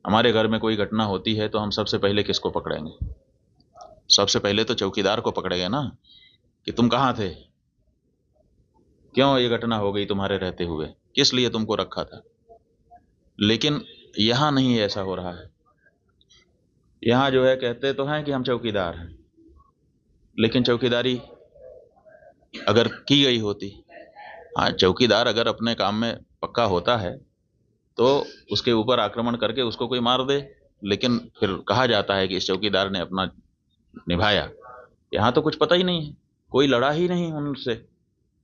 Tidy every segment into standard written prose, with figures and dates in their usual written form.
हमारे घर में कोई घटना होती है तो हम सबसे पहले किसको पकड़ेंगे? सबसे पहले तो चौकीदार को पकड़ेंगे ना, कि तुम कहाँ थे, क्यों ये घटना हो गई तुम्हारे रहते हुए, किस लिए तुमको रखा था। लेकिन यहाँ नहीं ऐसा हो रहा है। यहाँ जो है कहते तो हैं कि हम चौकीदार हैं, लेकिन चौकीदारी अगर की गई होती, हाँ चौकीदार अगर अपने काम में पक्का होता है तो उसके ऊपर आक्रमण करके उसको कोई मार दे, लेकिन फिर कहा जाता है कि इस चौकीदार ने अपना निभाया। यहाँ तो कुछ पता ही नहीं है, कोई लड़ा ही नहीं उनसे,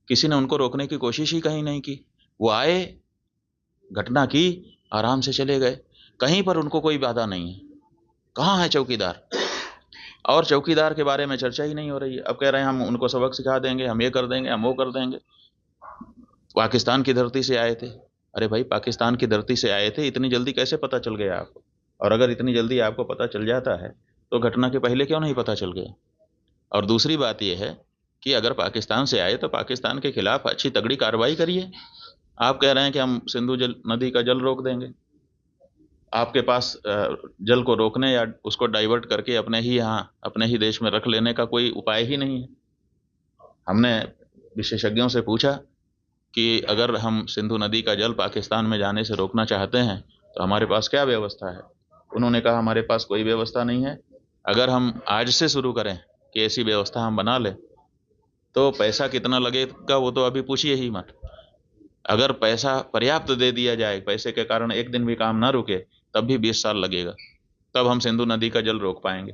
किसी ने उनको रोकने की कोशिश ही कहीं नहीं की। वो आए, घटना की, आराम से चले गए, कहीं पर उनको कोई बाधा नहीं है। कहाँ है चौकीदार? और चौकीदार के बारे में चर्चा ही नहीं हो रही है। अब कह रहे हैं हम उनको सबक सिखा देंगे, हम ये कर देंगे, हम वो कर देंगे। पाकिस्तान की धरती से आए थे। अरे भाई, पाकिस्तान की धरती से आए थे, इतनी जल्दी कैसे पता चल गया आपको? और अगर इतनी जल्दी आपको पता चल जाता है तो घटना के पहले क्यों नहीं पता चल गया? और दूसरी बात यह है कि अगर पाकिस्तान से आए तो पाकिस्तान के खिलाफ अच्छी तगड़ी कार्रवाई करिए। आप कह रहे हैं कि हम सिंधु नदी का जल रोक देंगे। आपके पास जल को रोकने या उसको डाइवर्ट करके अपने ही यहाँ, अपने ही देश में रख लेने का कोई उपाय ही नहीं है। हमने विशेषज्ञों से पूछा कि अगर हम सिंधु नदी का जल पाकिस्तान में जाने से रोकना चाहते हैं तो हमारे पास क्या व्यवस्था है। उन्होंने कहा हमारे पास कोई व्यवस्था नहीं है। अगर हम आज से शुरू करें कि ऐसी व्यवस्था हम बना लें तो पैसा कितना लगेगा वो तो अभी पूछिए ही मत। अगर पैसा पर्याप्त दे दिया जाए, पैसे के कारण एक दिन भी काम ना रुके, तब भी 20 साल लगेगा, तब हम सिंधु नदी का जल रोक पाएंगे।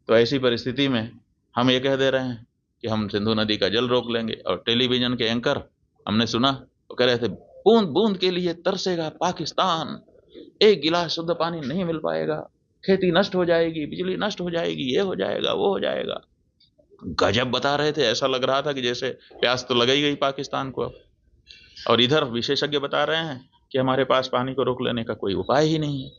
तो ऐसी परिस्थिति में हम ये कह दे रहे हैं कि हम सिंधु नदी का जल रोक लेंगे। और टेलीविजन के एंकर हमने सुना, वो कह रहे थे बूंद बूंद के लिए तरसेगा पाकिस्तान, एक गिलास शुद्ध पानी नहीं मिल पाएगा, खेती नष्ट हो जाएगी, बिजली नष्ट हो जाएगी, ये हो जाएगा, वो हो जाएगा। गजब बता रहे थे, ऐसा लग रहा था कि जैसे प्यास तो लग ही गई पाकिस्तान को अब। और इधर विशेषज्ञ बता रहे हैं कि हमारे पास पानी को रोक लेने का कोई उपाय ही नहीं है।